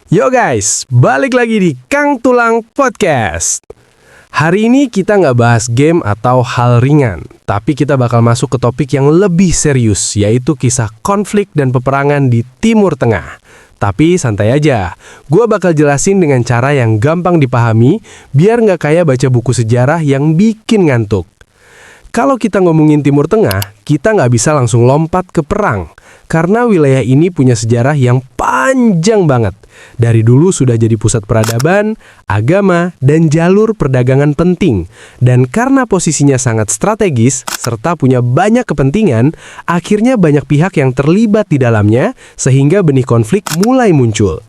Yo guys, balik lagi di Kang Tulang Podcast. Hari ini kita nggak bahas game atau hal ringan, tapi kita bakal masuk ke topik yang lebih serius, yaitu kisah konflik dan peperangan di Timur Tengah. Tapi santai aja, gue bakal jelasin dengan cara yang gampang dipahami, biar nggak kayak baca buku sejarah yang bikin ngantuk. Kalau kita ngomongin Timur Tengah, kita nggak bisa langsung lompat ke perang, karena wilayah ini punya sejarah yang panjang banget. Dari dulu sudah jadi pusat peradaban, agama, dan jalur perdagangan penting. Dan karena posisinya sangat strategis, serta punya banyak kepentingan, akhirnya banyak pihak yang terlibat di dalamnya, sehingga benih konflik mulai muncul.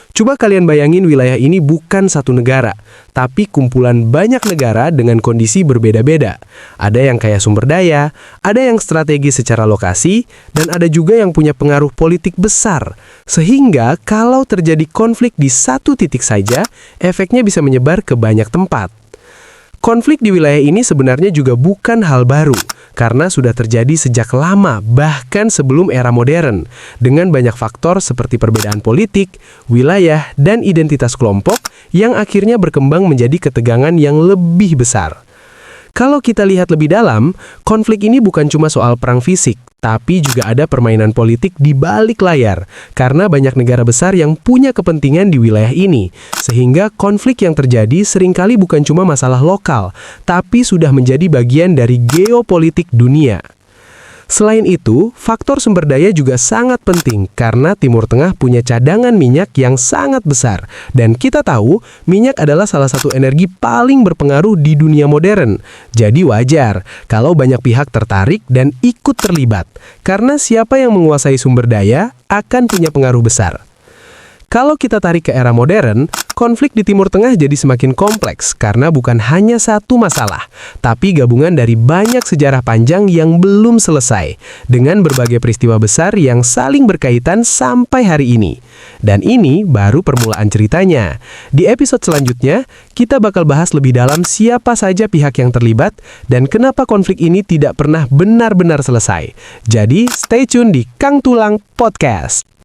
Coba kalian bayangin wilayah ini bukan satu negara, tapi kumpulan banyak negara dengan kondisi berbeda-beda. Ada yang kaya sumber daya, ada yang strategis secara lokasi, dan ada juga yang punya pengaruh politik besar. Sehingga kalau terjadi konflik di satu titik saja, efeknya bisa menyebar ke banyak tempat. Konflik di wilayah ini sebenarnya juga bukan hal baru, karena sudah terjadi sejak lama, bahkan sebelum era modern, dengan banyak faktor seperti perbedaan politik, wilayah, dan identitas kelompok yang akhirnya berkembang menjadi ketegangan yang lebih besar. Kalau kita lihat lebih dalam, konflik ini bukan cuma soal perang fisik, tapi juga ada permainan politik di balik layar, karena banyak negara besar yang punya kepentingan di wilayah ini, sehingga konflik yang terjadi seringkali bukan cuma masalah lokal, tapi sudah menjadi bagian dari geopolitik dunia. Selain itu, faktor sumber daya juga sangat penting karena Timur Tengah punya cadangan minyak yang sangat besar. Dan kita tahu, minyak adalah salah satu energi paling berpengaruh di dunia modern. Jadi wajar kalau banyak pihak tertarik dan ikut terlibat. Karena siapa yang menguasai sumber daya akan punya pengaruh besar. Kalau kita tarik ke era modern, konflik di Timur Tengah jadi semakin kompleks karena bukan hanya satu masalah, tapi gabungan dari banyak sejarah panjang yang belum selesai, dengan berbagai peristiwa besar yang saling berkaitan sampai hari ini. Dan ini baru permulaan ceritanya. Di episode selanjutnya, kita bakal bahas lebih dalam siapa saja pihak yang terlibat dan kenapa konflik ini tidak pernah benar-benar selesai. Jadi, stay tune di Kang Tulang Podcast.